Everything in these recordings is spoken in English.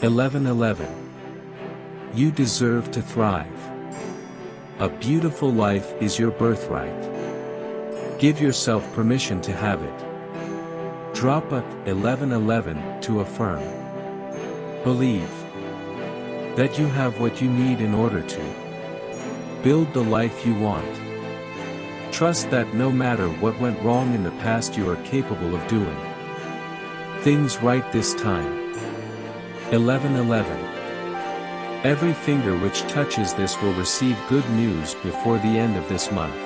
11:11. You deserve to thrive. A beautiful life is your birthright. Give yourself permission to have it. Drop a 11:11 to affirm. Believe that you have what you need in order to build the life you want. Trust that no matter what went wrong in the past, you are capable of doing things right this time. 11:11. Every finger which touches this will receive good news before the end of this month.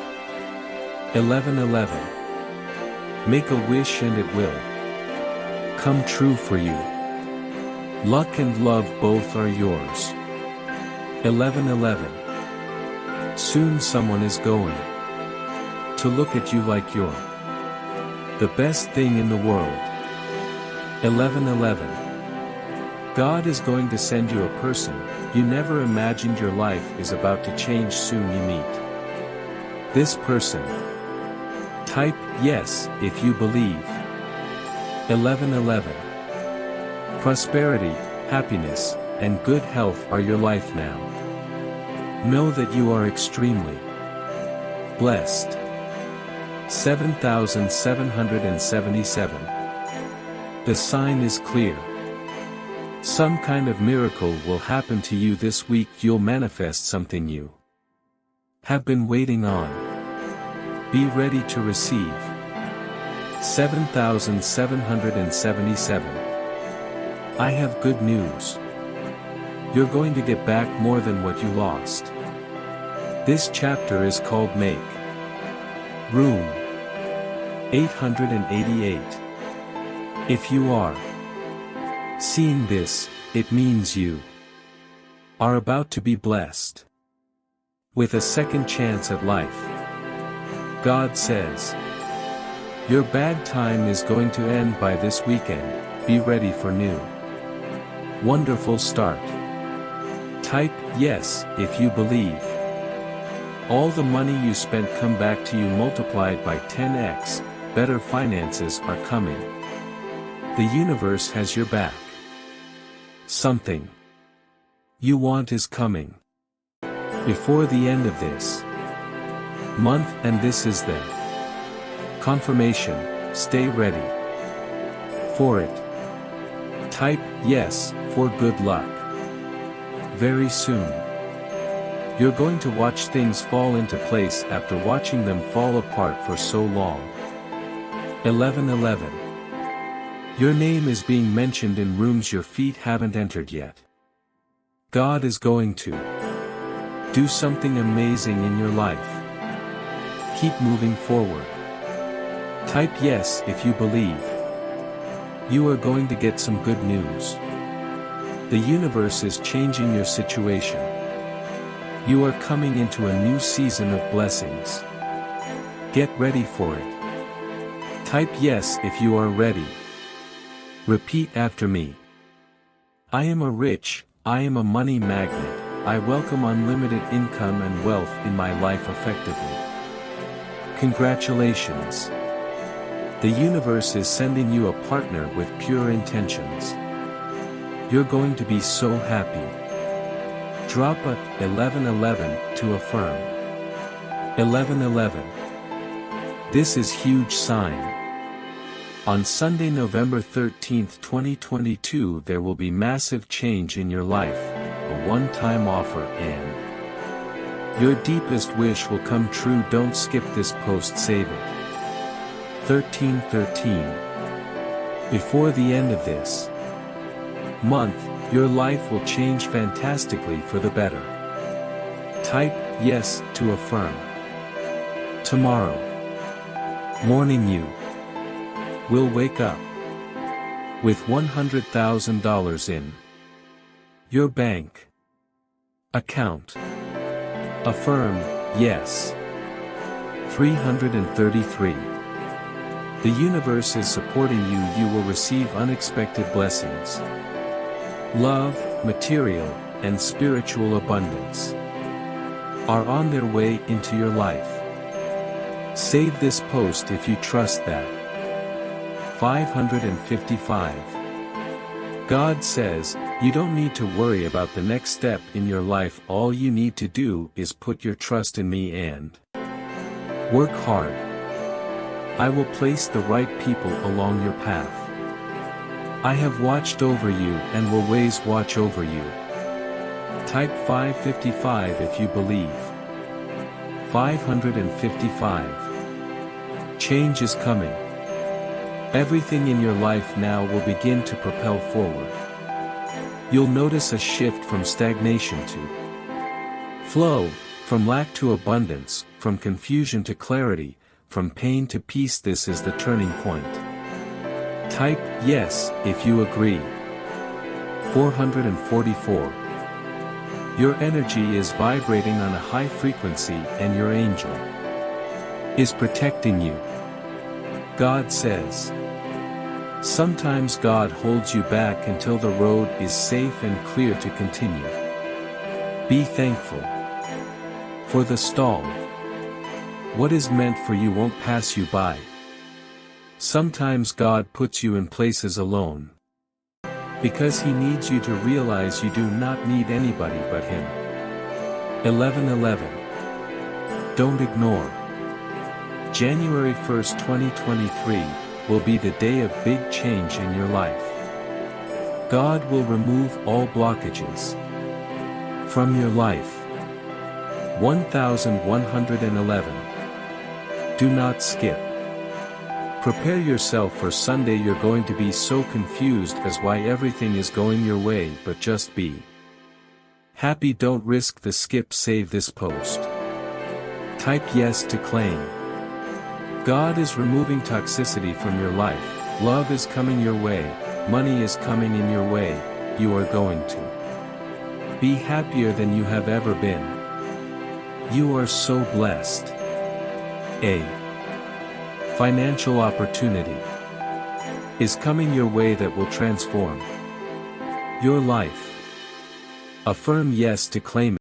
11:11. Make a wish and it will come true for you. Luck and love both are yours. 11:11. Soon someone is going to look at you like you're the best thing in the world. 11:11. God is going to send you a person you never imagined. Your life is about to change. Soon you meet this person. Type yes if you believe. 11:11. Prosperity, happiness, and good health are your life now. Know that you are extremely blessed. 7777. The sign is clear. Some kind of miracle will happen to you this week. You'll manifest something you have been waiting on. Be ready to receive. 7777. I have good news. You're going to get back more than what you lost. This chapter is called Make Room. 888. If you are seeing this, it means you are about to be blessed with a second chance at life. God says, your bad time is going to end by this weekend. Be ready for new wonderful start. Type yes if you believe. All the money you spent come back to you multiplied by 10x. Better finances are coming. The universe has your back. Something you want is coming before the end of this month, and this is the confirmation. Stay ready for it. Type yes for good luck. Very soon, you're going to watch things fall into place after watching them fall apart for so long. 11:11. Your name is being mentioned in rooms your feet haven't entered yet. God is going to do something amazing in your life. Keep moving forward. Type yes if you believe. You are going to get some good news. The universe is changing your situation. You are coming into a new season of blessings. Get ready for it. Type yes if you are ready. Repeat after me. I am a money magnet. I welcome unlimited income and wealth in my life effectively. Congratulations. The universe is sending you a partner with pure intentions. You're going to be so happy. Drop a 11:11 to affirm. 11:11. This is huge sign. On Sunday, November 13th, 2022, there will be massive change in your life, a one-time offer, and your deepest wish will come true. Don't skip this post, save it. 1313. Before the end of this month, your life will change fantastically for the better. Type yes to affirm. Tomorrow morning you will wake up with $100,000 in your bank account. Affirm yes. 333. The universe is supporting you. You will receive unexpected blessings. Love, material, and spiritual abundance are on their way into your life. Save this post if you trust that. 555. God says, You don't need to worry about the next step in your life. All you need to do is put your trust in me and work hard. I will place the right people along your path. I have watched over you and will always watch over you. Type 555 if you believe. 555. Change is coming. Everything in your life now will begin to propel forward. You'll notice a shift from stagnation to flow, from lack to abundance, from confusion to clarity, from pain to peace. This is the turning point. Type yes if you agree. 444. Your energy is vibrating on a high frequency and your angel is protecting you. God says, sometimes God holds you back until the road is safe and clear to continue. Be thankful for the stall. What is meant for you won't pass you by. Sometimes God puts you in places alone, because He needs you to realize you do not need anybody but Him. 11:11. Don't ignore. January 1st, 2023, will be the day of big change in your life. God will remove all blockages from your life. 1111. Do not skip. Prepare yourself for Sunday. You're going to be so confused as why everything is going your way, but just be happy. Don't risk the skip. Save this post. Type yes to claim. God is removing toxicity from your life. Love is coming your way. Money is coming in your way. You are going to be happier than you have ever been. You are so blessed. A financial opportunity is coming your way that will transform your life. Affirm yes to claim it.